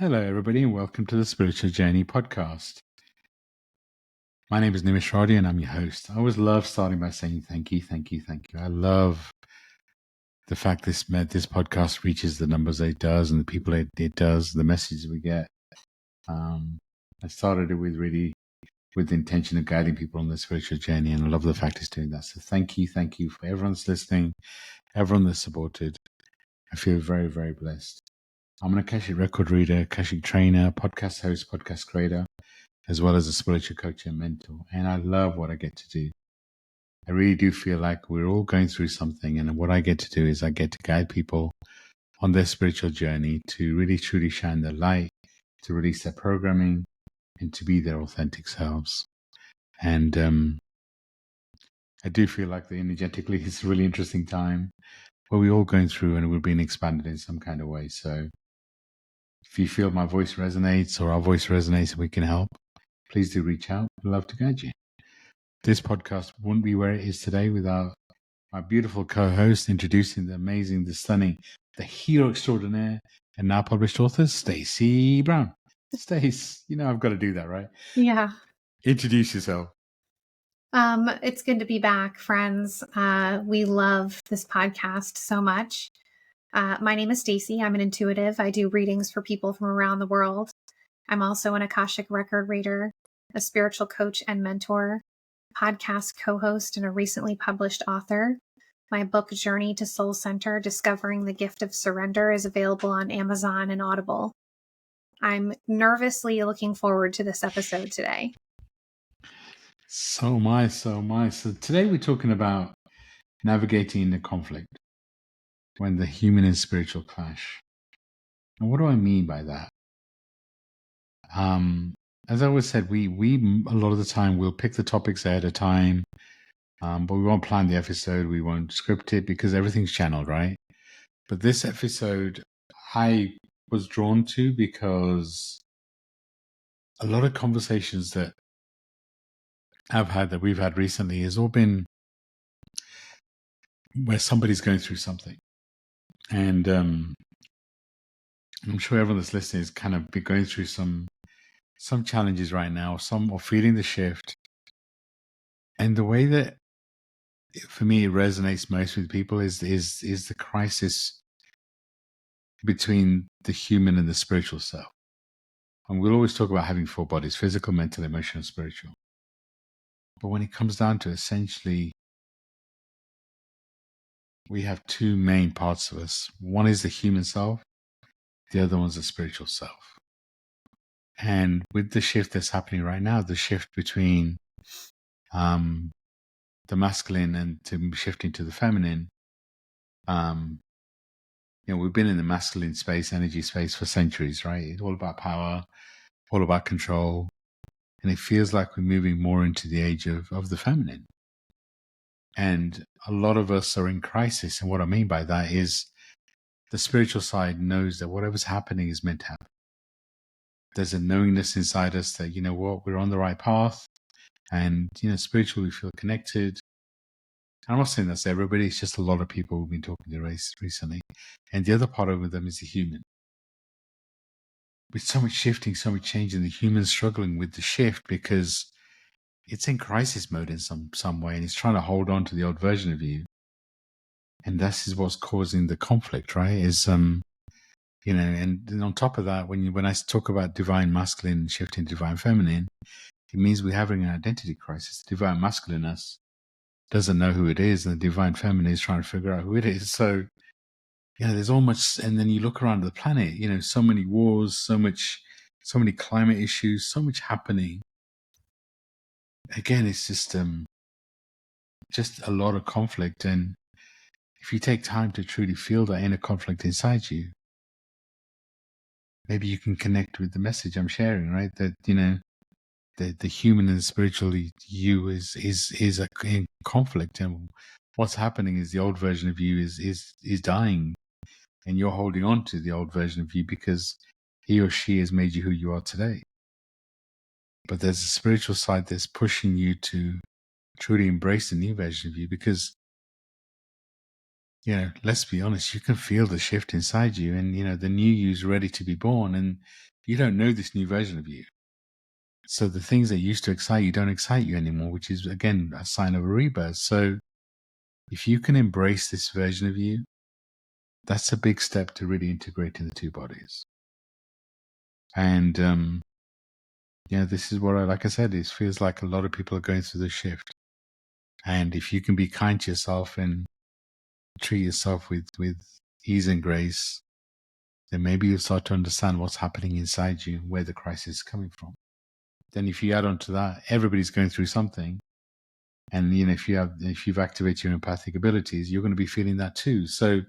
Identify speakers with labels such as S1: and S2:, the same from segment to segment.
S1: Hello, everybody, and welcome to the Spiritual Journey podcast. My name is Nimesh and Radia, and I'm your host. I always love starting by saying thank you, thank you, thank you. I love the fact this podcast reaches the numbers it does and the people it does, the messages we get. I started it with the intention of guiding people on the spiritual journey, and I love the fact it's doing that. So thank you for everyone that's listening, everyone that's supported. I feel very, very blessed. I'm an Akashic record reader, Akashic trainer, podcast host, podcast creator, as well as a spiritual coach and mentor. And I love what I get to do. I really do feel like we're all going through something. And what I get to do is I get to guide people on their spiritual journey to really truly shine their light, to release their programming, and to be their authentic selves. And I do feel like energetically it's a really interesting time where we're all going through and we're being expanded in some kind of way. So if you feel my voice resonates or our voice resonates and we can help, please do reach out. We'd love to guide you. This podcast wouldn't be where it is today without my beautiful co-host introducing the amazing, the stunning, the hero extraordinaire, and now published author, Stacey Brown. Stace, I've got to do that, right?
S2: Yeah.
S1: Introduce yourself.
S2: It's good to be back, friends. We love this podcast so much. My name is Stacey. I'm an intuitive. I do readings for people from around the world. I'm also an Akashic record reader, a spiritual coach and mentor, podcast co-host, and a recently published author. My book, Journey to Soul Center, Discovering the Gift of Surrender, is available on Amazon and Audible. I'm nervously looking forward to this episode today.
S1: So am I. So today we're talking about navigating the conflict when the human and spiritual clash. And what do I mean by that? As I always said, we a lot of the time we'll pick the topics ahead of time, but we won't plan the episode. We won't script it because everything's channeled, right? But this episode I was drawn to because a lot of conversations that we've had recently has all been where somebody's going through something. And I'm sure everyone that's listening is kind of be going through some challenges right now, some are feeling the shift. And the way that for me it resonates most with people is the crisis between the human and the spiritual self. And we'll always talk about having four bodies: physical, mental, emotional, spiritual. But when it comes down to essentially, we have two main parts of us. One is the human self, the other one's the spiritual self. And with the shift that's happening right now, the shift between the masculine and to shifting to the feminine, we've been in the masculine space, energy space for centuries, right? It's all about power, all about control. And it feels like we're moving more into the age of the feminine. And a lot of us are in crisis. And what I mean by that is the spiritual side knows that whatever's happening is meant to happen. There's a knowingness inside us that, we're on the right path. And, spiritually we feel connected. I'm not saying that's everybody. It's just a lot of people we've been talking to recently. And the other part of them is the human. With so much shifting, so much change, and the human struggling with the shift because it's in crisis mode in some way, and it's trying to hold on to the old version of you. And this is what's causing the conflict, right? Is and on top of that, when I talk about divine masculine and shifting to divine feminine, it means we're having an identity crisis. The divine masculine us doesn't know who it is, and the divine feminine is trying to figure out who it is. So, there's all much, and then you look around the planet, so many wars, so many climate issues, so much happening. Again, it's just a lot of conflict. And if you take time to truly feel that inner conflict inside you, maybe you can connect with the message I'm sharing, right? That, the human and the spiritual you is in conflict. And what's happening is the old version of you is dying. And you're holding on to the old version of you because he or she has made you who you are today. But there's a spiritual side that's pushing you to truly embrace the new version of you, because let's be honest, you can feel the shift inside you, and the new you is ready to be born, and you don't know this new version of you. So the things that used to excite you don't excite you anymore, which is, again, a sign of a rebirth. So if you can embrace this version of you, that's a big step to really integrating the two bodies. And this is what like I said, it feels like a lot of people are going through the shift. And if you can be kind to yourself and treat yourself with ease and grace, then maybe you'll start to understand what's happening inside you, where the crisis is coming from. Then if you add on to that, everybody's going through something. And if you've activated your empathic abilities, you're going to be feeling that too. So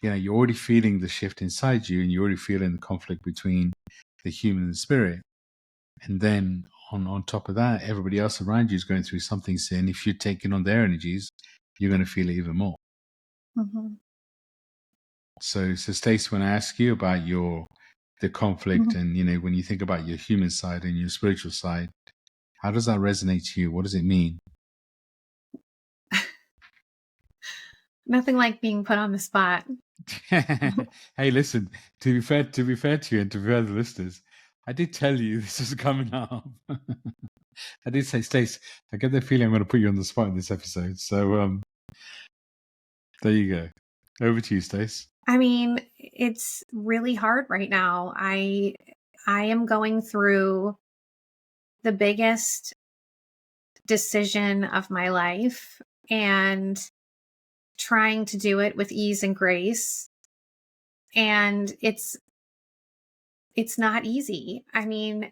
S1: you're already feeling the shift inside you, and you're already feeling the conflict between the human and the spirit. And then on top of that, everybody else around you is going through something. So, and if you're taking on their energies, you're going to feel it even more.
S2: Mm-hmm.
S1: So Stacey, when I ask you about the conflict,
S2: Mm-hmm.
S1: and when you think about your human side and your spiritual side, how does that resonate to you? What does it mean?
S2: Nothing like being put on the spot.
S1: Hey, listen, to be fair to you and to be fair to the listeners, I did tell you this was coming up. I did say, Stace, I get the feeling I'm going to put you on the spot in this episode. So there you go. Over to you, Stace.
S2: I mean, it's really hard right now. I am going through the biggest decision of my life and trying to do it with ease and grace. And it's not easy. I mean,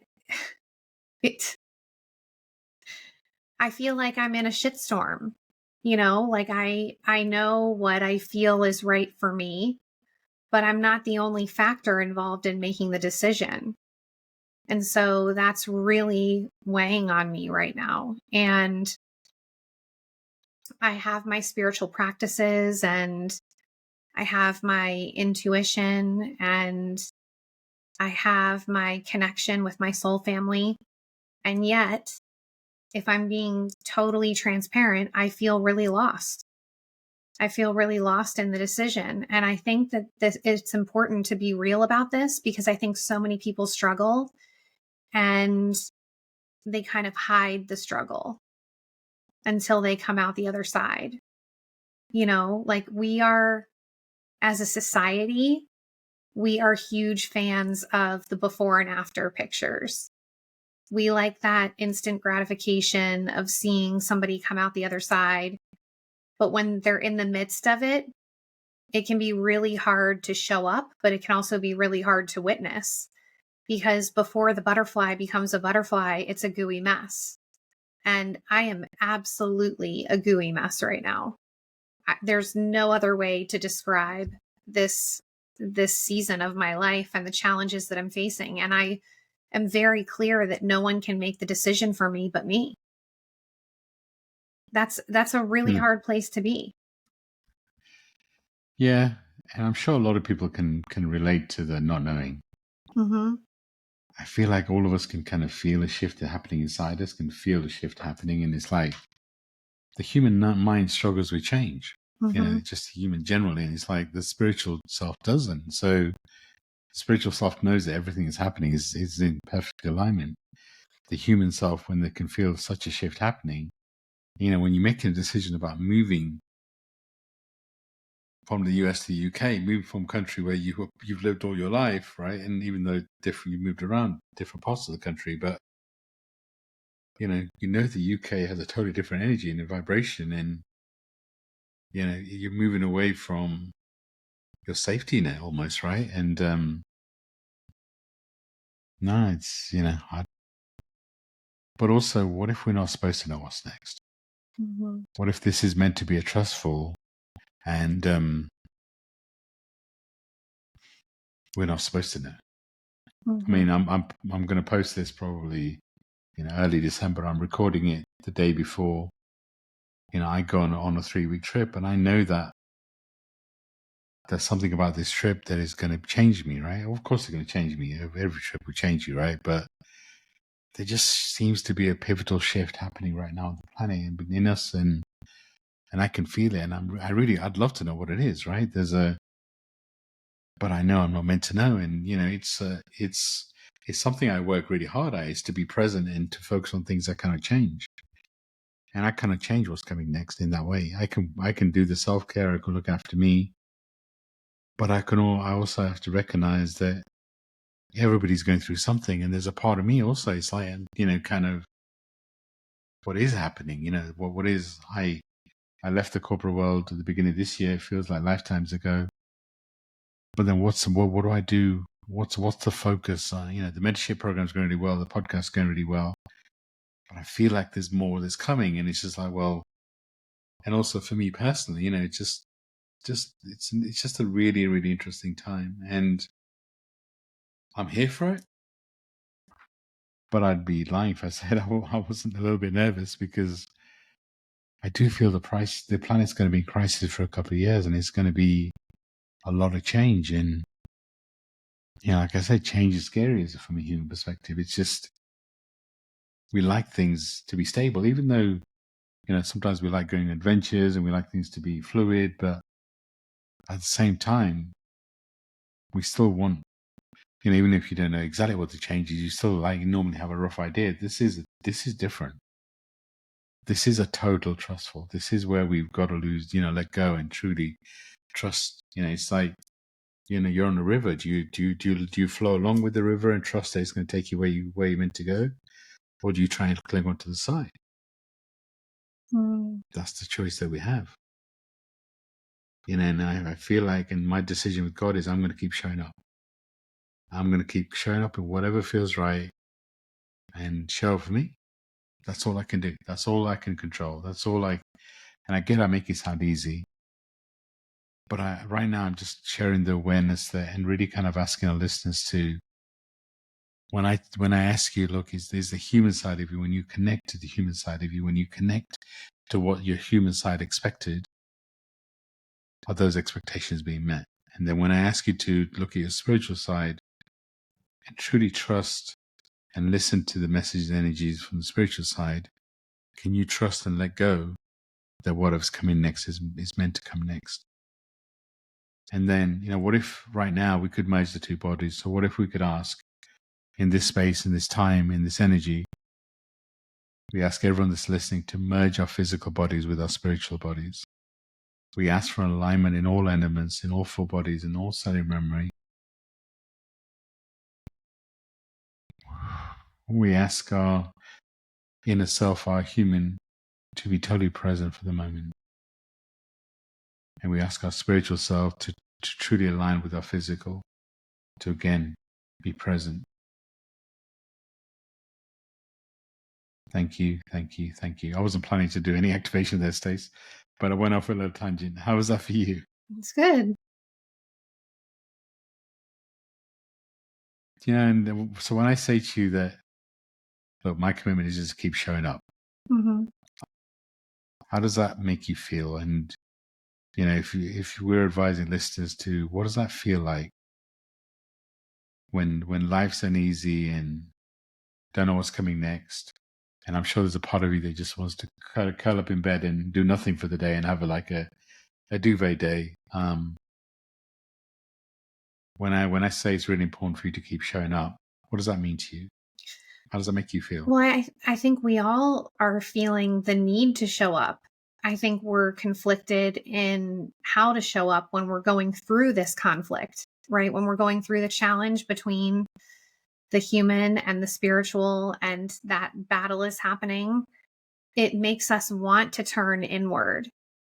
S2: I feel like I'm in a shitstorm, like I know what I feel is right for me, but I'm not the only factor involved in making the decision. And so that's really weighing on me right now. And I have my spiritual practices, and I have my intuition, and I have my connection with my soul family. And yet, if I'm being totally transparent, I feel really lost. I feel really lost in the decision. And I think that it's important to be real about this, because I think so many people struggle and they kind of hide the struggle until they come out the other side. Like we are, as a society, we are huge fans of the before and after pictures. We like that instant gratification of seeing somebody come out the other side. But when they're in the midst of it, it can be really hard to show up, but it can also be really hard to witness, because before the butterfly becomes a butterfly, it's a gooey mess. And I am absolutely a gooey mess right now. There's no other way to describe this season of my life and the challenges that I'm facing. And I am very clear that no one can make the decision for me but me. That's a really hard place to be.
S1: Yeah, and I'm sure a lot of people can relate to the not knowing.
S2: Mm-hmm.
S1: I feel like all of us can kind of feel a shift happening inside us, can feel the shift happening, and it's like the human mind struggles with change.
S2: Mm-hmm.
S1: Just human generally, and it's like the spiritual self doesn't. So the spiritual self knows that everything that's happening is in perfect alignment. The human self, when they can feel such a shift happening, when you make a decision about moving from the US to the UK, moving from a country where you've lived all your life, right? And even though you moved around different parts of the country, but the UK has a totally different energy and a vibration, and you're moving away from your safety net almost, right? And no, it's but also, what if we're not supposed to know what's next?
S2: Mm-hmm.
S1: What if this is meant to be a trustful, and we're not supposed to know?
S2: Mm-hmm.
S1: I mean, I'm going to post this probably early December. I'm recording it the day before I go on a 3-week trip, and I know that there's something about this trip that is going to change me, right? Of course it's going to change me. Every trip will change you, right? But there just seems to be a pivotal shift happening right now on the planet and in us, and and I can feel it, and I'd love to know what it is, right? But I know I'm not meant to know, and it's something I work really hard at, is to be present and to focus on things that kind of change, and I kind of change what's coming next in that way. I can do the self-care, I can look after me, but I also have to recognize that everybody's going through something, and there's a part of me also. It's like, kind of what is happening. What is I left the corporate world at the beginning of this year. It feels like lifetimes ago. But then what do I do? What's the focus on? The mentorship program's going really well. The podcast's going really well. But I feel like there's more that's coming. And it's just like, well, and also for me personally, it's just a really, really interesting time. And I'm here for it. But I'd be lying if I said I wasn't a little bit nervous, because I do feel the planet's going to be in crisis for a couple of years, and it's going to be a lot of change. And like I said, change is scary from a human perspective. It's just, we like things to be stable, even though, sometimes we like going on adventures and we like things to be fluid, but at the same time, we still want, even if you don't know exactly what the change is, you still normally have a rough idea. This is different. This is a total trustful. This is where we've got to let go and truly trust. It's like, you're on a river. Do you flow along with the river and trust that it's going to take you where you're meant to go, or do you try and cling onto the side? That's the choice that we have. And I feel like, and my decision with God is, I'm going to keep showing up. I'm going to keep showing up in whatever feels right, and show up for me. That's all I can do. That's all I can control. And I get I make it sound easy, but right now I'm just sharing the awareness there, and really kind of asking our listeners to, when I ask you, look, there's the human side of you. When you connect to the human side of you, when you connect to what your human side expected, are those expectations being met? And then when I ask you to look at your spiritual side and truly trust and listen to the messages and energies from the spiritual side, can you trust and let go that whatever's coming next is meant to come next? And then, what if right now we could merge the two bodies? So what if we could ask, in this space, in this time, in this energy, we ask everyone that's listening to merge our physical bodies with our spiritual bodies. We ask for alignment in all elements, in all four bodies, in all cellular memory. We ask our inner self, our human, to be totally present for the moment. And we ask our spiritual self to truly align with our physical, to again be present. Thank you, thank you, thank you. I wasn't planning to do any activation there, Stace, but I went off a little tangent. How was that for you?
S2: It's good.
S1: And so when I say to you that, look, my commitment is just to keep showing up, how does that make you feel? And if we're advising listeners to, what does that feel like when life's uneasy and don't know what's coming next? And I'm sure there's a part of you that just wants to curl up in bed and do nothing for the day and have a duvet day. When I say it's really important for you to keep showing up, what does that mean to you? How does that make you feel?
S2: Well, I think we all are feeling the need to show up. I think we're conflicted in how to show up when we're going through this conflict, right? When we're going through the challenge between the human and the spiritual, and that battle is happening, it makes us want to turn inward.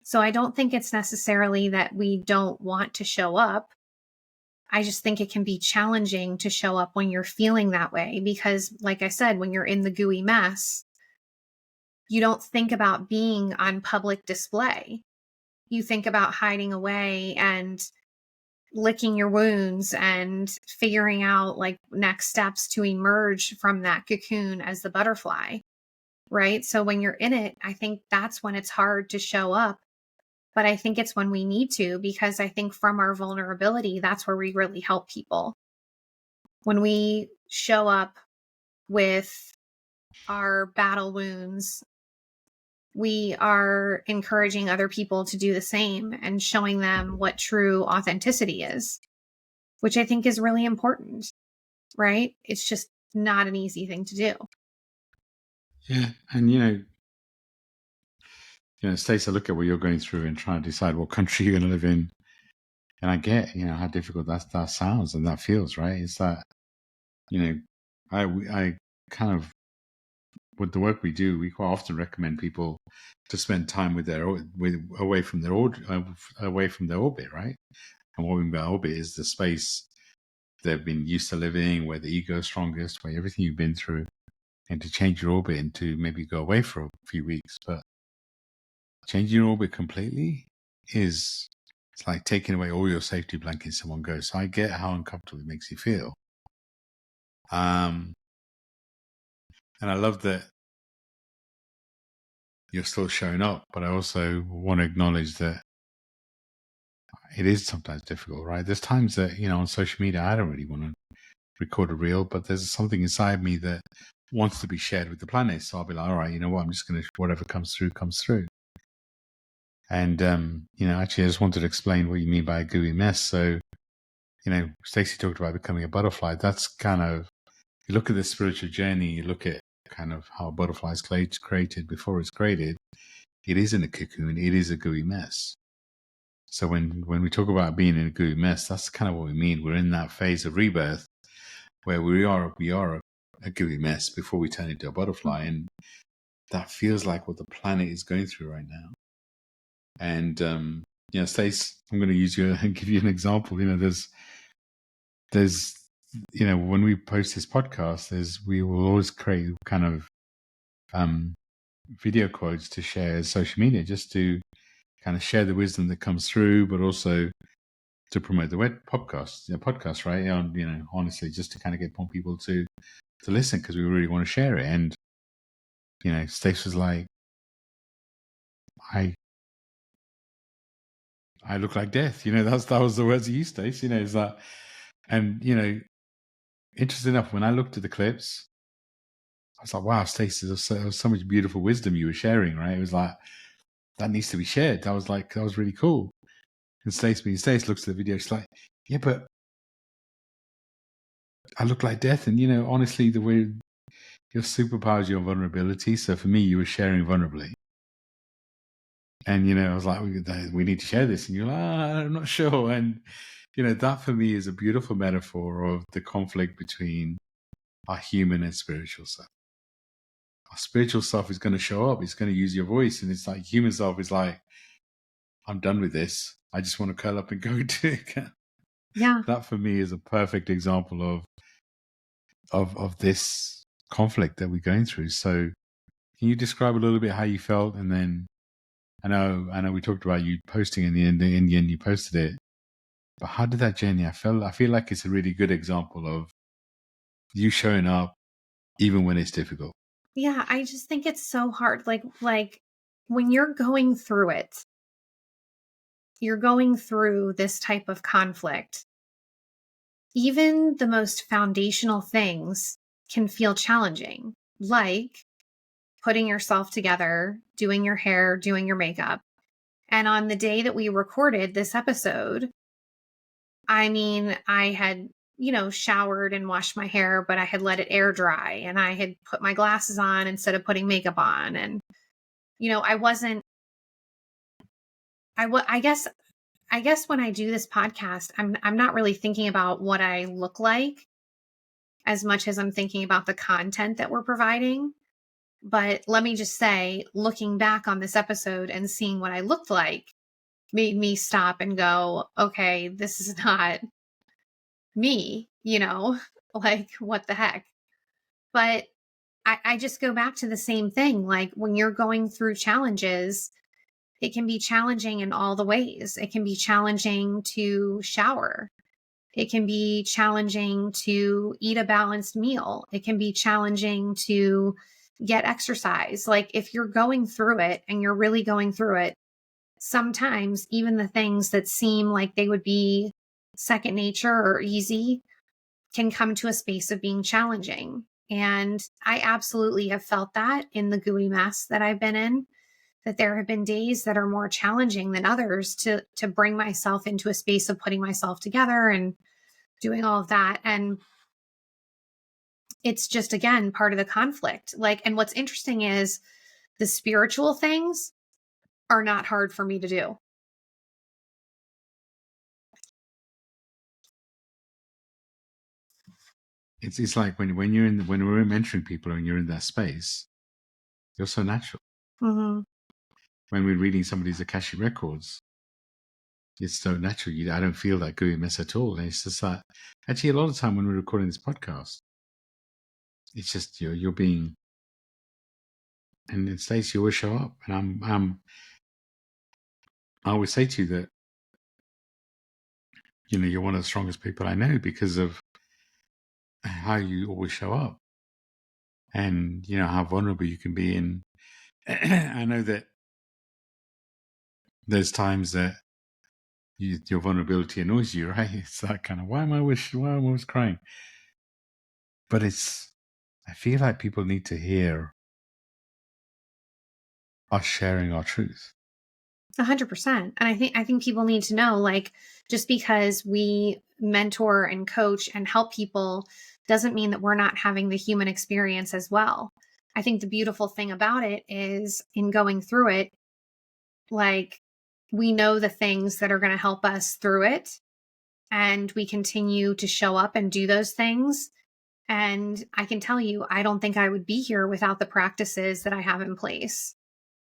S2: So I don't think it's necessarily that we don't want to show up. I just think it can be challenging to show up when you're feeling that way, because like I said, when you're in the gooey mess, you don't think about being on public display. You think about hiding away and licking your wounds and figuring out like next steps to emerge from that cocoon as the butterfly, right? So when you're in it, I think that's when it's hard to show up. But I think it's when we need to, because I think from our vulnerability, that's where we really help people. When we show up with our battle wounds, we are encouraging other people to do the same and showing them what true authenticity is, which I think is really important, right? It's just not an easy thing to do.
S1: Yeah. And, Stacey, I look at what you're going through and trying to decide what country you're going to live in. And I get, how difficult that sounds and that feels, right? It's that, I kind of, with the work we do, we quite often recommend people to spend time away from their orbit, right? And what we mean by orbit is the space they've been used to living, where the ego is strongest, where everything you've been through, and to change your orbit and to maybe go away for a few weeks. But changing your orbit completely it's like taking away all your safety blankets in one go. So I get how uncomfortable it makes you feel. And I love that you're still showing up, but I also want to acknowledge that it is sometimes difficult, right? There's times that, on social media, I don't really want to record a reel, but there's something inside me that wants to be shared with the planet. So I'll be like, all right, you know what? I'm just going to, whatever comes through, comes through. And, actually, I just wanted to explain what you mean by a gooey mess. So, Stacey talked about becoming a butterfly. That's kind of, you look at the spiritual journey, you look at kind of how a butterfly is created before it's created. It is in a cocoon. It is a gooey mess. So when we talk about being in a gooey mess, that's kind of what we mean. We're in that phase of rebirth where we are a gooey mess before we turn into a butterfly. And that feels like what the planet is going through right now. And, Stace, I'm going to use you and give you an example. There's, when we post this podcast, we will always create kind of video quotes to share as social media, just to kind of share the wisdom that comes through, but also to promote the web podcast, right? Honestly, just to kind of get more people to listen, because we really want to share it. And, Stace was like, I look like death. That was the words he used, Stace. Is that, and interesting enough, when I looked at the clips, I was like, wow, Stace, there's so much beautiful wisdom you were sharing, right? It was like, that needs to be shared. That was really cool. And Stace looks at the video, she's like, yeah, but I look like death. And, honestly, the way your superpower is your vulnerability. So for me, you were sharing vulnerably. And, I was like, we need to share this. And you're like, I'm not sure. And, that for me is a beautiful metaphor of the conflict between our human and spiritual self. Our spiritual self is going to show up. It's going to use your voice. And it's like human self is like, I'm done with this. I just want to curl up and go to it.
S2: Yeah.
S1: That for me is a perfect example of this conflict that we're going through. So can you describe a little bit how you felt? And then I know we talked about you posting in the end you posted it, but how did that journey? I feel like it's a really good example of you showing up even when it's difficult.
S2: Yeah, I just think it's so hard. Like when you're going through it, you're going through this type of conflict. Even the most foundational things can feel challenging, like putting yourself together, doing your hair, doing your makeup. And on the day that we recorded this episode, I mean, I had, showered and washed my hair, but I had let it air dry and I had put my glasses on instead of putting makeup on. And, I wasn't, I guess when I do this podcast, I'm not really thinking about what I look like as much as I'm thinking about the content that we're providing. But let me just say, looking back on this episode and seeing what I looked like made me stop and go, okay, this is not me, like what the heck? But I just go back to the same thing. Like when you're going through challenges, it can be challenging in all the ways. It can be challenging to shower. It can be challenging to eat a balanced meal. It can be challenging to get exercise. Like if you're going through it and you're really going through it, sometimes even the things that seem like they would be second nature or easy can come to a space of being challenging. And I absolutely have felt that in the gooey mess that I've been in. that there have been days that are more challenging than others to bring myself into a space of putting myself together and doing all of that. And it's just, again, part of the conflict. Like, and what's interesting is the spiritual things are not hard for me to do.
S1: It's like when you're when we're mentoring people and you're in that space, you're so natural.
S2: Mm-hmm.
S1: When we're reading somebody's Akashic records, it's so natural. I don't feel that gooiness at all. And it's just like, actually, a lot of the time when we're recording this podcast, it's just you're being, and in Stacey, you always show up. And I always say to you that, you're one of the strongest people I know because of how you always show up, and how vulnerable you can be. And I know that there's times that your vulnerability annoys you, right? It's that kind of, why am I always crying? But I feel like people need to hear us sharing our truth.
S2: 100%. And I think people need to know, like, just because we mentor and coach and help people doesn't mean that we're not having the human experience as well. I think the beautiful thing about it is, in going through it, like, we know the things that are going to help us through it, and we continue to show up and do those things. And I can tell you, I don't think I would be here without the practices that I have in place.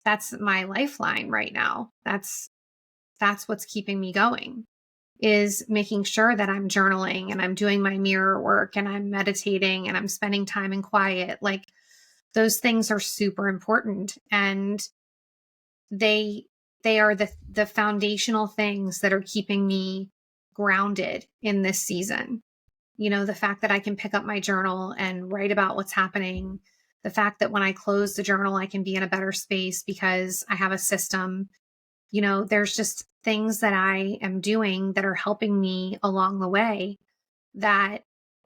S2: That's my lifeline right now. That's what's keeping me going, is making sure that I'm journaling and I'm doing my mirror work and I'm meditating and I'm spending time in quiet. Like, those things are super important, and they they are the foundational things that are keeping me grounded in this season. The fact that I can pick up my journal and write about what's happening, the fact that when I close the journal, I can be in a better space because I have a system. There's just things that I am doing that are helping me along the way that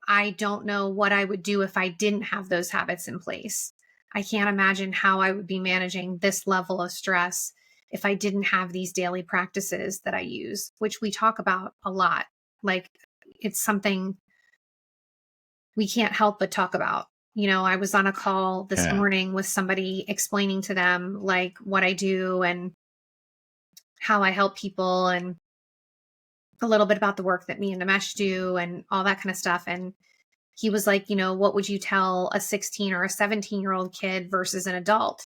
S2: I don't know what I would do if I didn't have those habits in place. I can't imagine how I would be managing this level of stress if I didn't have these daily practices that I use, which we talk about a lot. Like, it's something we can't help but talk about. I was on a call this
S1: Yeah.
S2: morning with somebody explaining to them, like, what I do and how I help people, and a little bit about the work that me and Nimesh do and all that kind of stuff. And he was like, what would you tell a 16 or a 17-year-old kid versus an adult?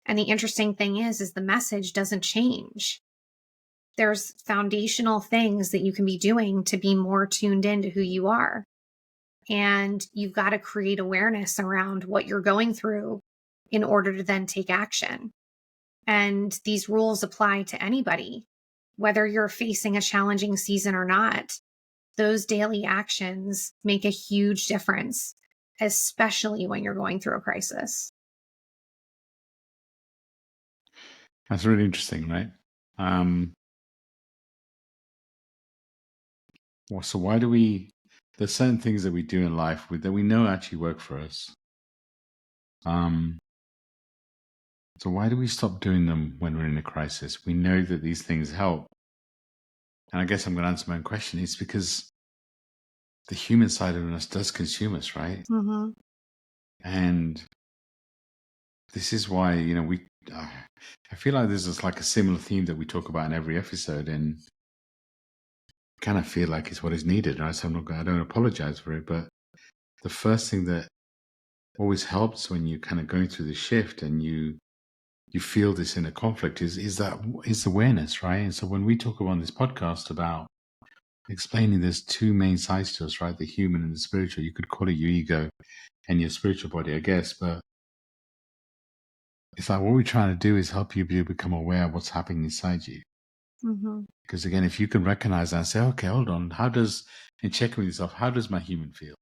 S2: And the interesting thing is the message doesn't change. There's foundational things that you can be doing to be more tuned into who you are. And you've got to create awareness around what you're going through in order to then take action. And these rules apply to anybody, whether you're facing a challenging season or not. Those daily actions make a huge difference, especially when you're going through a crisis.
S1: That's really interesting, right? So why do there's certain things that we do in life that we know actually work for us. So why do we stop doing them when we're in a crisis? We know that these things help. And I guess I'm going to answer my own question. It's because the human side of us does consume us, right?
S2: Mm-hmm.
S1: And this is why, I feel like this is like a similar theme that we talk about in every episode, and kind of feel like it's what is needed, right? So I don't apologize for it, but the first thing that always helps when you're kind of going through the shift and you feel this inner conflict is awareness, right? And so when we talk about this podcast about explaining there's two main sides to us, right? The human and the spiritual. You could call it your ego and your spiritual body, I guess, but it's like what we're trying to do is help you become aware of what's happening inside you.
S2: Mm-hmm.
S1: Because again, if you can recognize that and say, okay, hold on, and check with yourself, how does my human feel?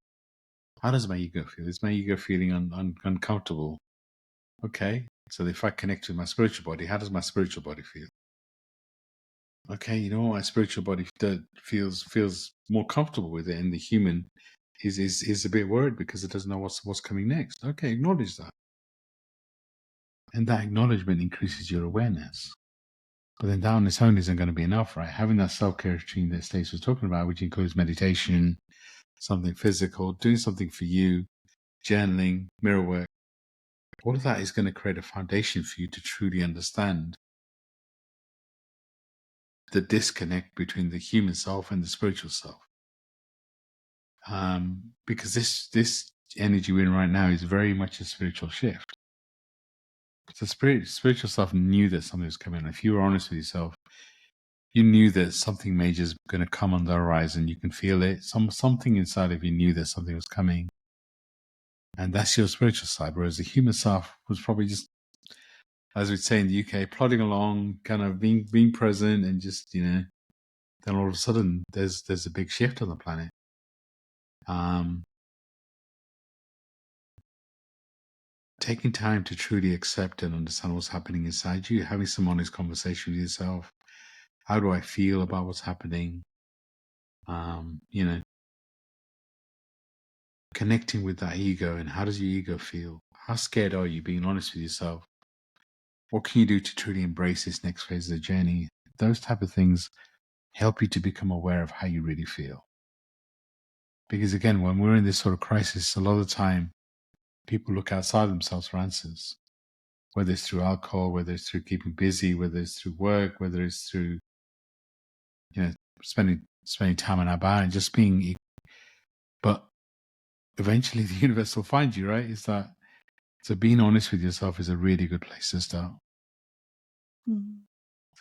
S1: How does my ego feel? Is my ego feeling uncomfortable? Okay, so if I connect with my spiritual body, how does my spiritual body feel? Okay, my spiritual body feels more comfortable with it, and the human is a bit worried because it doesn't know what's coming next. Okay, acknowledge that. And that acknowledgement increases your awareness. But then that on its own isn't going to be enough, right? Having that self-care routine that Stacey was talking about, which includes meditation, something physical, doing something for you, journaling, mirror work, all of that is going to create a foundation for you to truly understand the disconnect between the human self and the spiritual self. Because this energy we're in right now is very much a spiritual shift. So spiritual self knew that something was coming. If you were honest with yourself, you knew that something major is going to come on the horizon. You can feel it. Something inside of you knew that something was coming. And that's your spiritual side. Whereas the human self was probably just, as we'd say in the UK, plodding along, kind of being present, and just, then all of a sudden there's a big shift on the planet. Taking time to truly accept and understand what's happening inside you, having some honest conversation with yourself. How do I feel about what's happening? Connecting with that ego, and how does your ego feel? How scared are you? Being honest with yourself. What can you do to truly embrace this next phase of the journey? Those type of things help you to become aware of how you really feel. Because again, when we're in this sort of crisis, a lot of the time people look outside themselves for answers, whether it's through alcohol, whether it's through keeping busy, whether it's through work, whether it's through, spending time in our bar and just being. But eventually the universe will find you, right? So being honest with yourself is a really good place to start.
S2: Mm-hmm.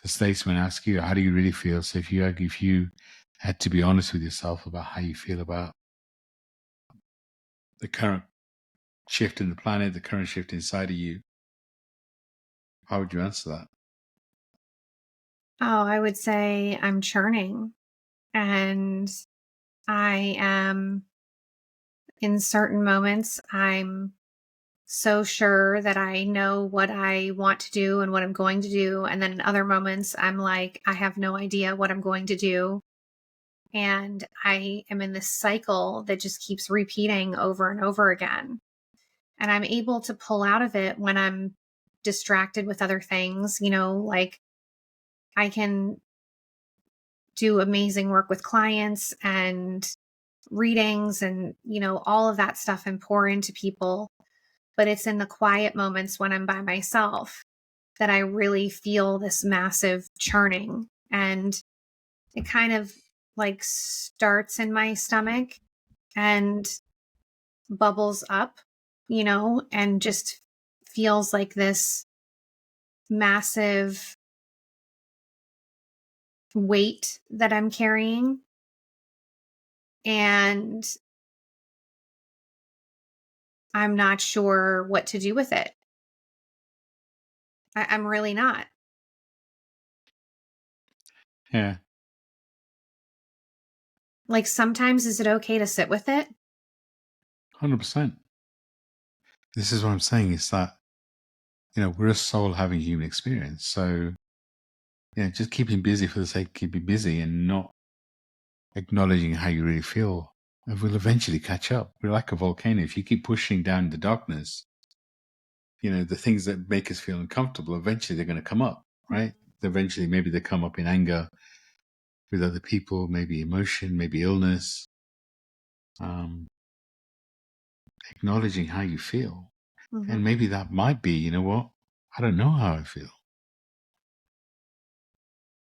S1: The statesman asks you, how do you really feel? So if you had to be honest with yourself about how you feel about the current shift in the planet, the current shift inside of you, how would you answer that?
S2: Oh, I would say I'm churning, and I am, in certain moments, I'm so sure that I know what I want to do and what I'm going to do. And then in other moments, I'm like, I have no idea what I'm going to do. And I am in this cycle that just keeps repeating over and over again. And I'm able to pull out of it when I'm distracted with other things, like I can do amazing work with clients and readings and, all of that stuff, and pour into people. But it's in the quiet moments when I'm by myself that I really feel this massive churning. And it kind of like starts in my stomach and bubbles up, and just feels like this massive weight that I'm carrying. And I'm not sure what to do with it. I'm really not.
S1: Yeah,
S2: Like, sometimes is it okay to sit with it?
S1: 100%. This is what I'm saying, is that, we're a soul having a human experience. So, just keeping busy for the sake of keeping busy and not acknowledging how you really feel, and we'll eventually catch up. We're like a volcano. If you keep pushing down the darkness, the things that make us feel uncomfortable, eventually they're going to come up, right? Eventually, maybe they come up in anger with other people, maybe emotion, maybe illness. Acknowledging how you feel.
S2: Mm-hmm.
S1: And maybe that might be, I don't know how I feel.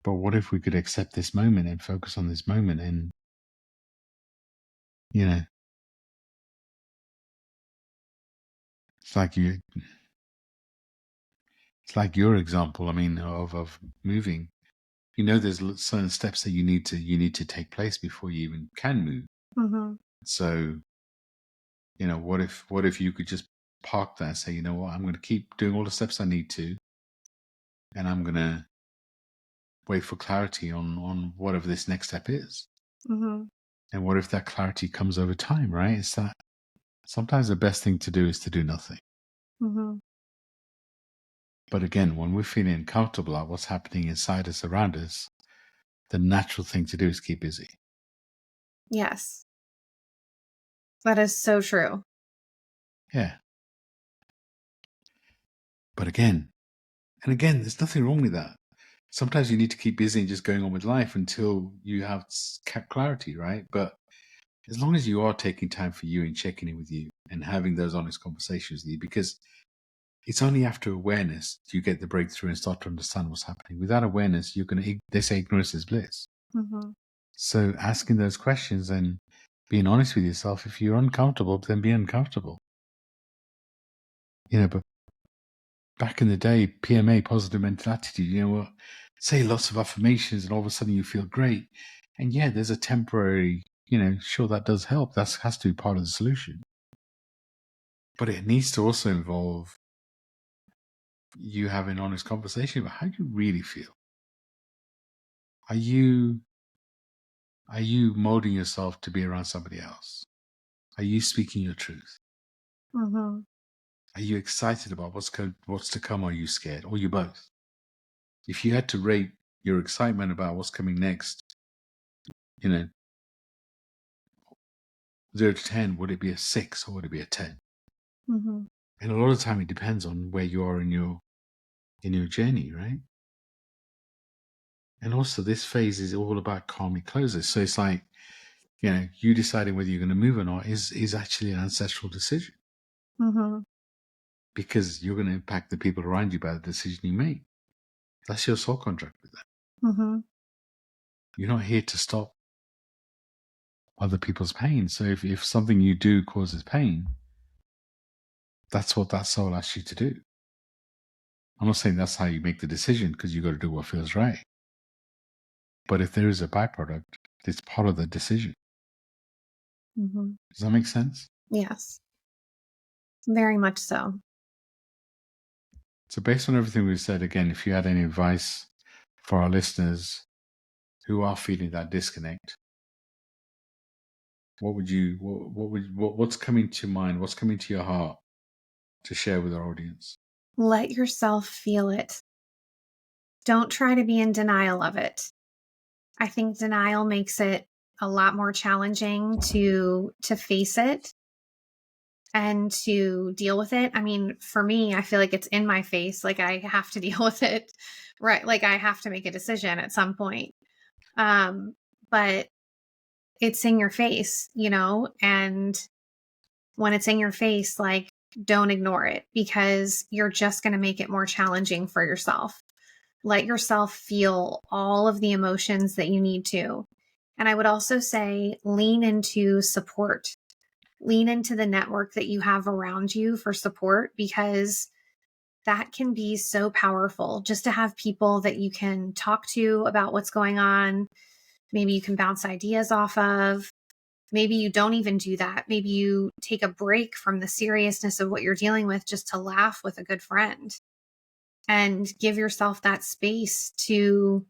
S1: But what if we could accept this moment and focus on this moment? And, it's like your example, of moving. There's certain steps that you need to take place before you even can move.
S2: Mm-hmm.
S1: So, what if you could just park that and say, I'm going to keep doing all the steps I need to, and I'm going to wait for clarity on whatever this next step is.
S2: Mm-hmm.
S1: And what if that clarity comes over time, right? It's that sometimes the best thing to do is to do nothing.
S2: Mm-hmm.
S1: But again, when we're feeling uncomfortable at what's happening inside us, around us, the natural thing to do is keep busy.
S2: Yes. That is so true.
S1: Yeah. But again, and again, there's nothing wrong with that. Sometimes you need to keep busy and just going on with life until you have clarity, right? But as long as you are taking time for you and checking in with you and having those honest conversations with you, because it's only after awareness do you get the breakthrough and start to understand what's happening. Without awareness, you're going to, they say ignorance is bliss.
S2: Mm-hmm.
S1: So asking those questions and being honest with yourself, if you're uncomfortable, then be uncomfortable. But back in the day, PMA, positive mental attitude, what? Say lots of affirmations and all of a sudden you feel great. And yeah, there's a temporary, sure, that does help. That has to be part of the solution. But it needs to also involve you having an honest conversation about how you really feel. Are you molding yourself to be around somebody else? Are you speaking your truth?
S2: Mm-hmm.
S1: Are you excited about what's to come? Or are you scared? Or you both? If you had to rate your excitement about what's coming next, 0 to 10, would it be a 6 or would it be a 10?
S2: Mm-hmm.
S1: And a lot of the time it depends on where you are in your journey, right? And also this phase is all about karmic closes. So it's like, you deciding whether you're going to move or not is actually an ancestral decision.
S2: Mm-hmm.
S1: Because you're going to impact the people around you by the decision you make. That's your soul contract with them.
S2: Mm-hmm.
S1: You're not here to stop other people's pain. So if something you do causes pain, that's what that soul asks you to do. I'm not saying that's how you make the decision, because you got to do what feels right. But if there is a byproduct, it's part of the decision.
S2: Mm-hmm.
S1: Does that make sense?
S2: Yes. Very much so.
S1: So based on everything we've said, again, if you had any advice for our listeners who are feeling that disconnect, what's coming to mind? What's coming to your heart to share with our audience?
S2: Let yourself feel it. Don't try to be in denial of it. I think denial makes it a lot more challenging to face it and to deal with it. I mean, for me, I feel like it's in my face. Like I have to deal with it, right? Like I have to make a decision at some point. But it's in your face, and when it's in your face, like don't ignore it, because you're just going to make it more challenging for yourself. Let yourself feel all of the emotions that you need to. And I would also say lean into support. Lean into the network that you have around you for support, because that can be so powerful, just to have people that you can talk to about what's going on. Maybe you can bounce ideas off of. Maybe you don't even do that. Maybe you take a break from the seriousness of what you're dealing with just to laugh with a good friend and give yourself that space to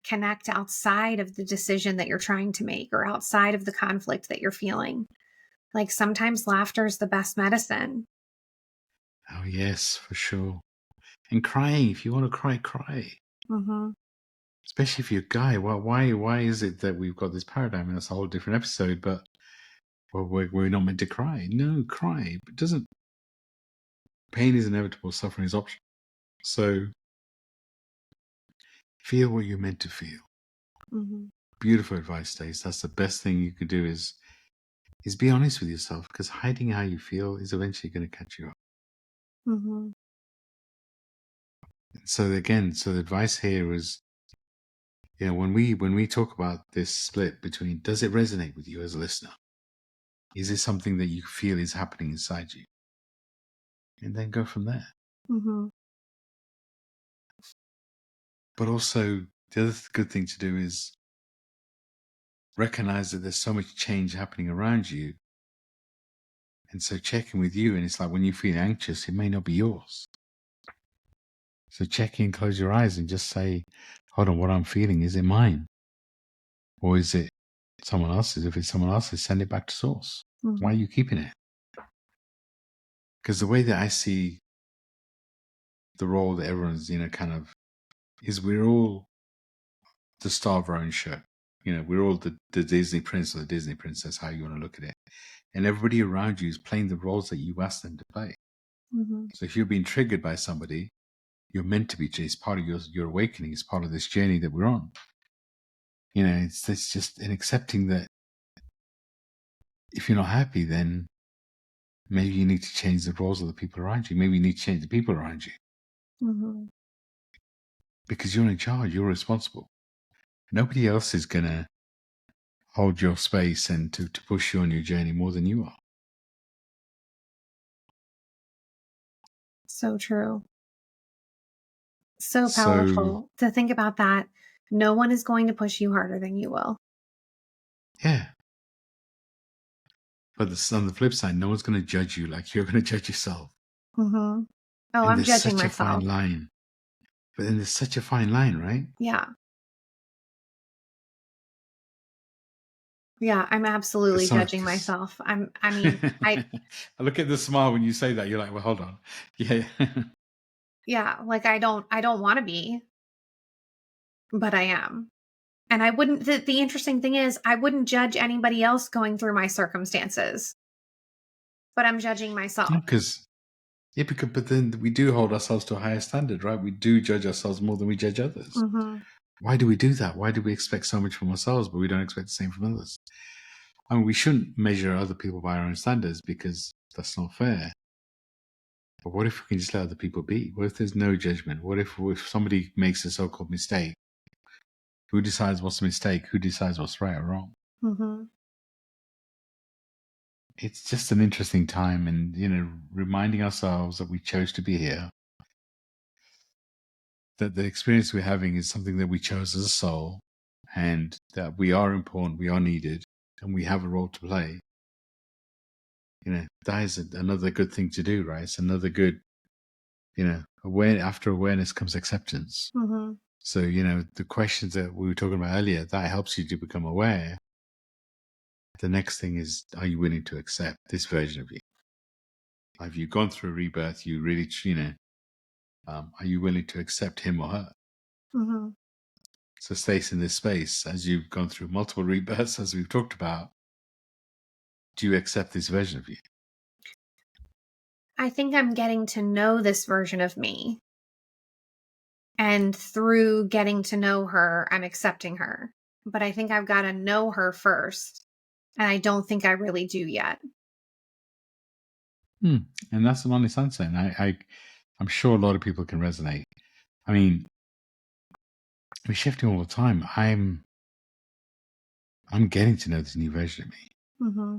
S2: connect outside of the decision that you're trying to make or outside of the conflict that you're feeling. Like sometimes laughter is the best medicine.
S1: Oh, yes, for sure. And crying, if you want to cry, cry.
S2: Mm-hmm.
S1: Especially if you're a guy. Well, why is it that we've got this paradigm? And that's a whole different episode, but we're not meant to cry. No, cry. It doesn't. Pain is inevitable, suffering is optional. So feel what you're meant to feel.
S2: Mm-hmm.
S1: Beautiful advice, Stace. That's the best thing you could do is be honest with yourself, because hiding how you feel is eventually going to catch you up.
S2: Mm-hmm.
S1: So again, the advice here is, when we talk about this split between, does it resonate with you as a listener? Is it something that you feel is happening inside you? And then go from there.
S2: Mm-hmm.
S1: But also, the other good thing to do is recognize that there's so much change happening around you. And so check in with you. And it's like when you feel anxious, it may not be yours. So check in, close your eyes and just say, hold on, what I'm feeling, is it mine? Or is it someone else's? If it's someone else's, send it back to source.
S2: Mm-hmm.
S1: Why are you keeping it? Because the way that I see the role that everyone's, kind of, is we're all the star of our own show. We're all the Disney prince or the Disney princess, how you want to look at it. And everybody around you is playing the roles that you asked them to play.
S2: Mm-hmm.
S1: So if you're being triggered by somebody, you're meant to be. It's part of your awakening. It's part of this journey that we're on. It's just in accepting that if you're not happy, then maybe you need to change the roles of the people around you. Maybe you need to change the people around you.
S2: Mm-hmm.
S1: Because you're in charge. You're responsible. Nobody else is going to hold your space and to push you on your journey more than you are.
S2: So true. So
S1: So,
S2: powerful to think about that. No one is going to push you harder than you will.
S1: yeah. But on the flip side, no one's going to judge you like you're going to judge yourself.
S2: Mm-hmm. Oh,
S1: And
S2: I'm
S1: there's
S2: judging
S1: such a fine
S2: myself.
S1: line. But then there's such a fine line, right?
S2: Yeah. Yeah, I'm absolutely judging myself. I
S1: I look at the smile when you say that. You're like, well, hold on. Yeah.
S2: yeah, like I don't want to be, but I am. And I wouldn't the interesting thing is I wouldn't judge anybody else going through my circumstances, but I'm judging myself.
S1: Because, but then we do hold ourselves to a higher standard, right? We do judge ourselves more than we judge others.
S2: Mm-hmm.
S1: Why do we do that? Why do we expect so much from ourselves, but we don't expect the same from others? I mean, we shouldn't measure other people by our own standards because that's not fair. But what if we can just let other people be? What if there's no judgment? What if somebody makes a so-called mistake? Who decides what's a mistake? Who decides what's right or wrong?
S2: Mm-hmm.
S1: It's just an interesting time, and reminding ourselves that we chose to be here, that the experience we're having is something that we chose as a soul, and that we are important, we are needed, and we have a role to play. That is another good thing to do, right? It's another good, after awareness comes acceptance.
S2: Mm-hmm.
S1: So, the questions that we were talking about earlier, that helps you to become aware. The next thing is, are you willing to accept this version of you? Have you gone through a rebirth? You really, are you willing to accept him or her?
S2: Mm-hmm.
S1: So stay in this space as you've gone through multiple rebirths, as we've talked about. Do you accept this version of you?
S2: I think I'm getting to know this version of me. And through getting to know her, I'm accepting her. But I think I've got to know her first. And I don't think I really do yet.
S1: And that's an honest answer. And I'm sure a lot of people can resonate. I mean, we're shifting all the time. I'm getting to know this new version of me.
S2: Mm-hmm.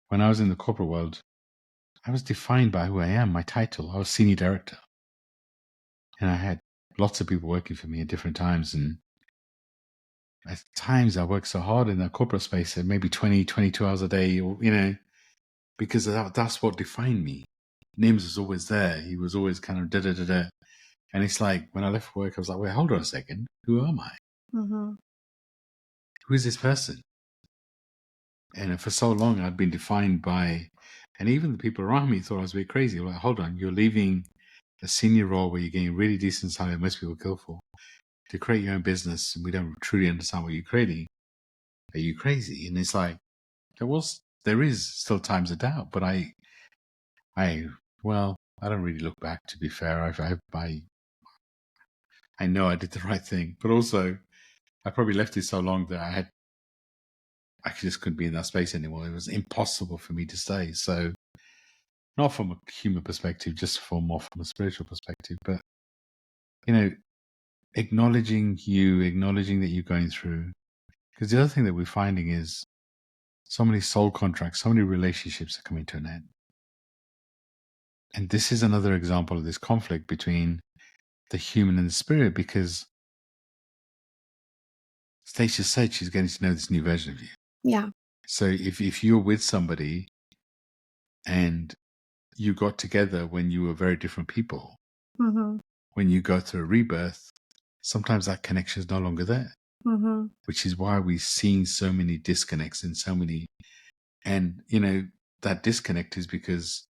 S1: When I was in the corporate world, I was defined by who I am, my title. I was senior director. And I had lots of people working for me at different times. And at times I worked so hard in the corporate space at maybe 20, 22 hours a day, or, because that's what defined me. Nims was always there. He was always kind of da-da-da-da. And it's like, when I left work, I was like, wait, hold on a second. Who am I?
S2: Mm-hmm.
S1: Who is this person? And for so long, I'd been defined by, and even the people around me thought I was a bit crazy. Like, hold on, you're leaving a senior role where you're getting really decent salary most people kill for to create your own business, and we don't truly understand what you're creating. Are you crazy? And it's like, there is still times of doubt, but I don't really look back, to be fair. I know I did the right thing, but also I probably left it so long that I just couldn't be in that space anymore. It was impossible for me to stay. So, not from a human perspective, just more from a spiritual perspective. But, acknowledging that you're going through. Because the other thing that we're finding is so many soul contracts, so many relationships are coming to an end. And this is another example of this conflict between the human and the spirit, because Stacia said she's getting to know this new version of you.
S2: Yeah.
S1: So if you're with somebody and you got together when you were very different people,
S2: Mm-hmm.
S1: when you go through a rebirth, sometimes that connection is no longer there,
S2: Mm-hmm.
S1: which is why we're seeing so many disconnects and so many. And, that disconnect is because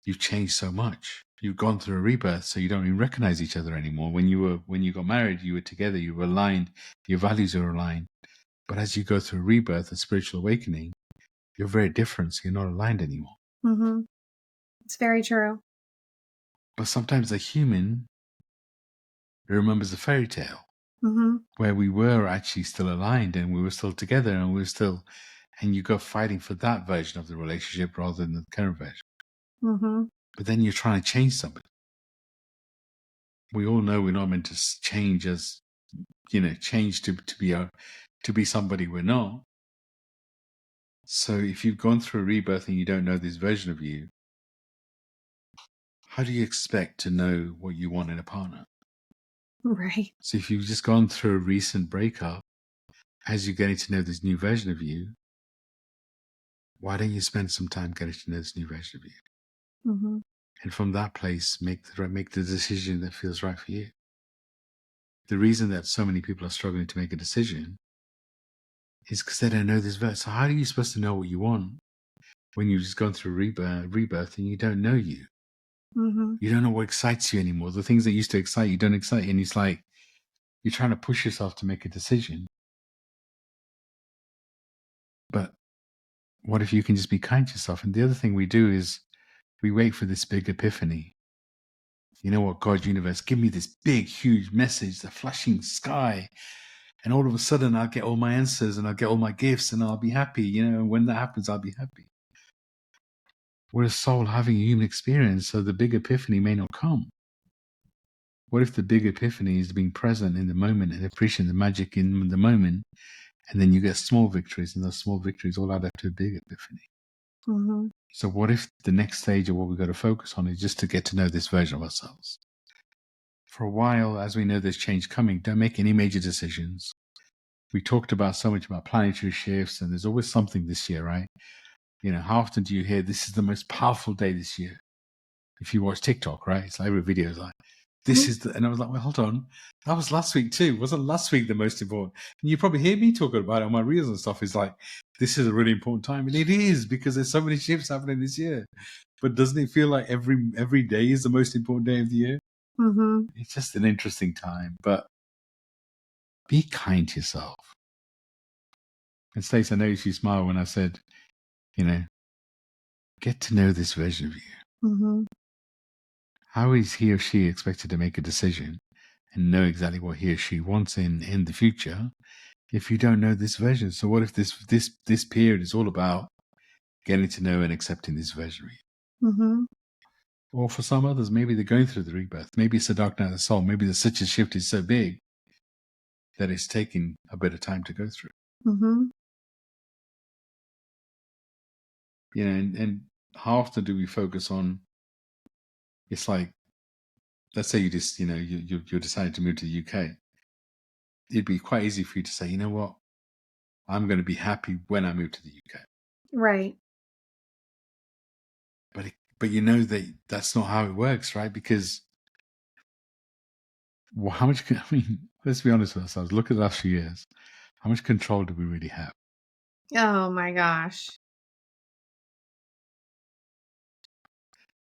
S1: you've changed so much. You've gone through a rebirth, so you don't even recognize each other anymore. When you got married, you were together, you were aligned, your values are aligned. But as you go through a rebirth, a spiritual awakening, you're very different, so you're not aligned anymore.
S2: Mm-hmm. It's very true.
S1: But sometimes a human remembers a fairy tale
S2: Mm-hmm.
S1: where we were actually still aligned and we were still together and we were still, and you go fighting for that version of the relationship rather than the current version.
S2: Mm-hmm.
S1: But then you're trying to change somebody. We all know we're not meant to change as, change to be somebody we're not. So if you've gone through a rebirth and you don't know this version of you, how do you expect to know what you want in a partner?
S2: Right.
S1: So if you've just gone through a recent breakup, as you're getting to know this new version of you, why don't you spend some time getting to know this new version of you?
S2: Mm-hmm.
S1: And from that place, make the decision that feels right for you. The reason that so many people are struggling to make a decision is because they don't know this verse. So how are you supposed to know what you want when you've just gone through rebirth and you don't know you?
S2: Mm-hmm.
S1: You don't know what excites you anymore. The things that used to excite you don't excite you. And it's like you're trying to push yourself to make a decision. But what if you can just be kind to yourself? And the other thing we do is we wait for this big epiphany. You know what, God, universe, give me this big, huge message, the flashing sky. And all of a sudden I'll get all my answers and I'll get all my gifts and I'll be happy. And when that happens, I'll be happy. We're a soul having a human experience, so the big epiphany may not come. What if the big epiphany is being present in the moment and appreciating the magic in the moment, and then you get small victories, and those small victories all add up to a big epiphany?
S2: Mm-hmm.
S1: So what if the next stage of what we've got to focus on is just to get to know this version of ourselves? For a while, as we know there's change coming, don't make any major decisions. We talked about so much about planetary shifts, and there's always something this year, right? How often do you hear this is the most powerful day this year? If you watch TikTok, right? It's like every video is like, this is and I was like, well, hold on. That was last week too. Wasn't last week the most important? And you probably hear me talking about it on my reels and stuff. Is like, this is a really important time. And it is, because there's so many shifts happening this year. But doesn't it feel like every day is the most important day of the year?
S2: Mm-hmm.
S1: It's just an interesting time. But be kind to yourself. And Stacey, I noticed you smile when I said, get to know this version of you.
S2: Mm-hmm.
S1: How is he or she expected to make a decision and know exactly what he or she wants in the future if you don't know this version? So what if this period is all about getting to know and accepting this version of you?
S2: Mm-hmm.
S1: Or for some others, maybe they're going through the rebirth. Maybe it's a dark night of the soul. Maybe the such a shift is so big that it's taking a bit of time to go through.
S2: Mm-hmm.
S1: And how often do we focus on? It's like, let's say you just you're deciding to move to the UK. It'd be quite easy for you to say, you know what, I'm going to be happy when I move to the UK.
S2: Right.
S1: But you know that's not how it works, right? Because how much? I mean, let's be honest with ourselves. Look at the last few years. How much control do we really have?
S2: Oh my gosh.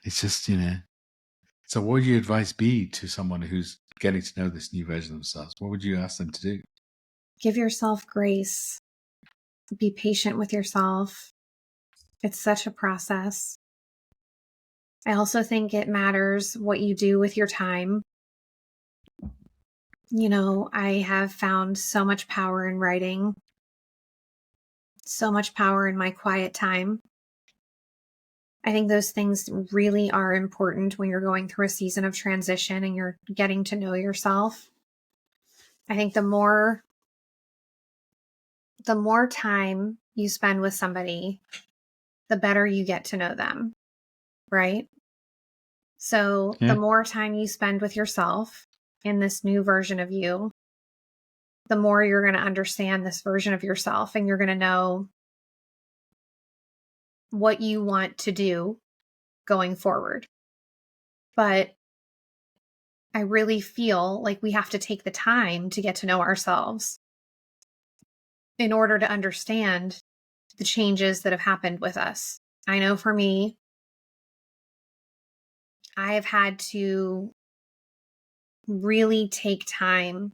S1: It's just So, what would your advice be to someone who's getting to know this new version of themselves? What would you ask them to do?
S2: Give yourself grace. Be patient with yourself. It's such a process. I also think it matters what you do with your time. I have found so much power in writing, so much power in my quiet time. I think those things really are important when you're going through a season of transition and you're getting to know yourself. I think the more time you spend with somebody, the better you get to know them, right? So the
S1: Yeah,
S2: more time you spend with yourself in this new version of you, the more you're going to understand this version of yourself, and you're going to know what you want to do going forward. But I really feel like we have to take the time to get to know ourselves in order to understand the changes that have happened with us. I know for me, I've had to really take time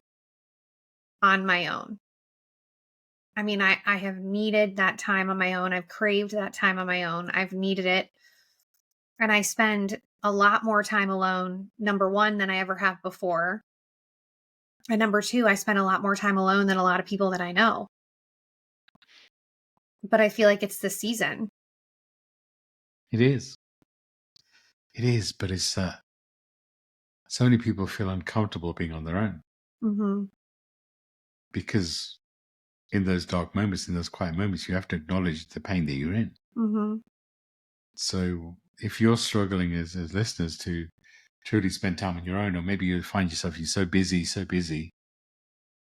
S2: on my own. I mean, I have needed that time on my own. I've craved that time on my own. I've needed it. And I spend a lot more time alone, number one, than I ever have before. And number two, I spend a lot more time alone than a lot of people that I know. But I feel like it's the season.
S1: It is. It is, but it's so many people feel uncomfortable being on their own
S2: Mm-hmm.
S1: because in those dark moments, in those quiet moments, you have to acknowledge the pain that you're in.
S2: Mm-hmm.
S1: So if you're struggling as listeners to truly spend time on your own, or maybe you find yourself, you're so busy,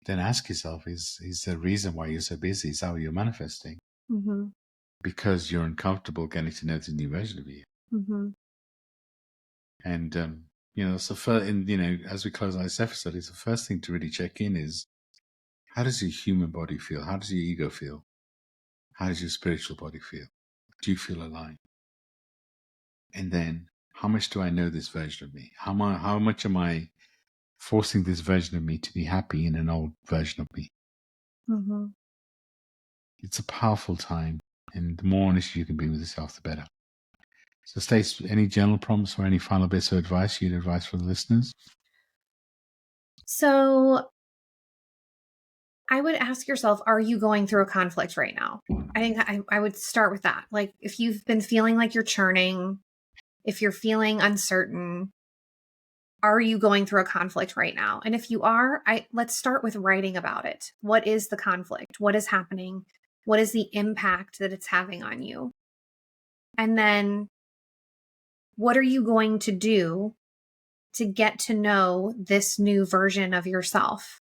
S1: then ask yourself, is the reason why you're so busy? Is that what you're manifesting?
S2: Mm-hmm.
S1: Because you're uncomfortable getting to know the new version of you.
S2: Mm-hmm.
S1: And, so as we close out this episode, it's the first thing to really check in is, how does your human body feel? How does your ego feel? How does your spiritual body feel? Do you feel aligned? And then, how much do I know this version of me? How much am I forcing this version of me to be happy in an old version of me?
S2: Mm-hmm.
S1: It's a powerful time, and the more honest you can be with yourself, the better. So, Stace, any general prompts or any final bits of advice you'd advise for the listeners?
S2: So I would ask yourself, are you going through a conflict right now? I think I would start with that. Like, if you've been feeling like you're churning, if you're feeling uncertain, are you going through a conflict right now? And if you are, let's start with writing about it. What is the conflict? What is happening? What is the impact that it's having on you? And then what are you going to do to get to know this new version of yourself?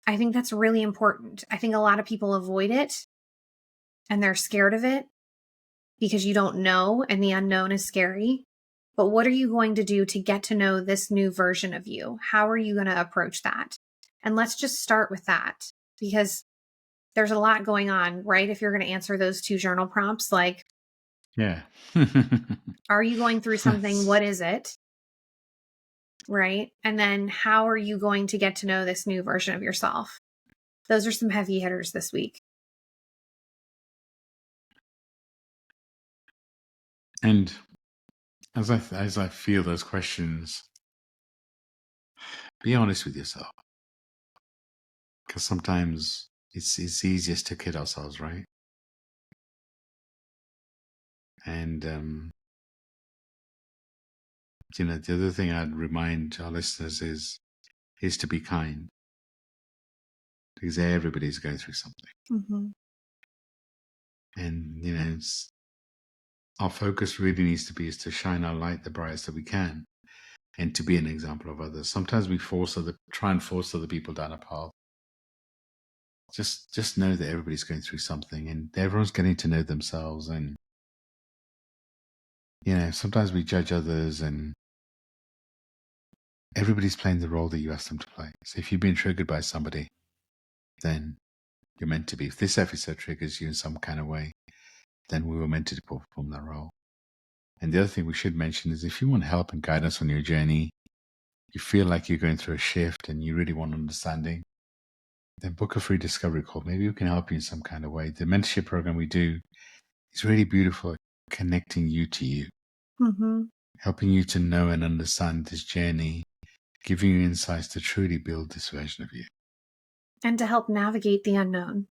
S2: I think that's really important. I think a lot of people avoid it and they're scared of it because you don't know and the unknown is scary. But what are you going to do to get to know this new version of you? How are you going to approach that? And let's just start with that, because there's a lot going on, right? If you're going to answer those 2 journal prompts, like,
S1: Yeah.
S2: are you going through something? What is it? Right? And then how are you going to get to know this new version of yourself? Those are some heavy hitters this week.
S1: And as I feel those questions, be honest with yourself, because sometimes it's easiest to kid ourselves, right? And the other thing I'd remind our listeners is to be kind, because everybody's going through something,
S2: Mm-hmm.
S1: and our focus really needs to be is to shine our light the brightest that we can, and to be an example of others. Sometimes we try and force other people down a path. Just know that everybody's going through something, and everyone's getting to know themselves. And sometimes we judge others, and everybody's playing the role that you ask them to play. So if you've been triggered by somebody, then you're meant to be. If this episode triggers you in some kind of way, then we were meant to perform that role. And the other thing we should mention is, if you want help and guidance on your journey, you feel like you're going through a shift and you really want understanding, then book a free discovery call. Maybe we can help you in some kind of way. The mentorship program we do is really beautiful at connecting you to you,
S2: Mm-hmm.
S1: helping you to know and understand this journey, giving you insights to truly build this version of you.
S2: And to help navigate the unknown.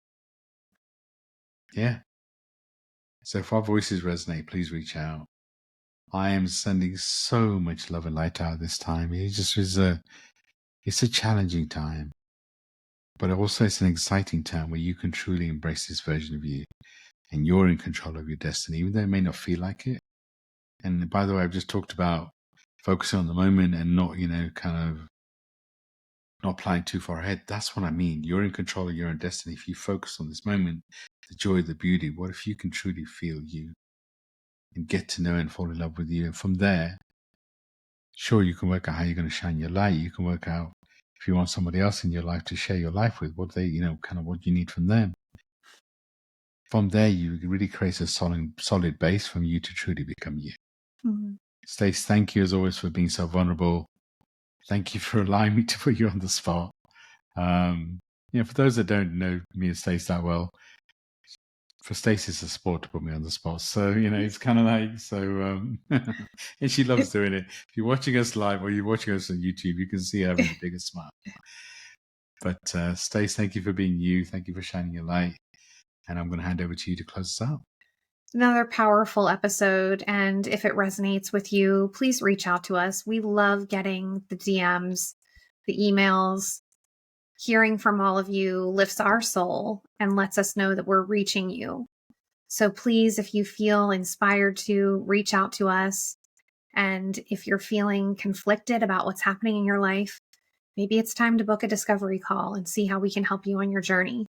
S1: Yeah. So if our voices resonate, please reach out. I am sending so much love and light out this time. It's a challenging time, but also it's an exciting time where you can truly embrace this version of you, and you're in control of your destiny, even though it may not feel like it. And by the way, I've just talked about focusing on the moment and not, kind of not applying too far ahead. That's what I mean. You're in control of your own destiny. If you focus on this moment, the joy, the beauty, what if you can truly feel you and get to know and fall in love with you? And from there, sure, you can work out how you're going to shine your light. You can work out if you want somebody else in your life to share your life with, what they, kind of what you need from them. From there, you really create a solid base from you to truly become you.
S2: Mm-hmm.
S1: Stace, thank you as always for being so vulnerable. Thank you for allowing me to put you on the spot. For those that don't know me and Stace that well, for Stacey, it's a sport to put me on the spot. So, it's kind of like, and she loves doing it. If you're watching us live or you're watching us on YouTube, you can see her having the biggest smile. But Stacey, thank you for being you. Thank you for shining your light. And I'm going to hand over to you to close us out.
S2: Another powerful episode. And if it resonates with you, please reach out to us. We love getting the DMs, the emails. Hearing from all of you lifts our soul and lets us know that we're reaching you. So please, if you feel inspired to, reach out to us. And if you're feeling conflicted about what's happening in your life, maybe it's time to book a discovery call and see how we can help you on your journey.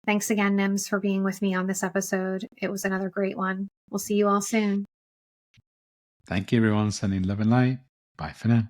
S2: Thanks again, Nims, for being with me on this episode. It was another great one. We'll see you all soon.
S1: Thank you, everyone. Sending love and light. Bye for now.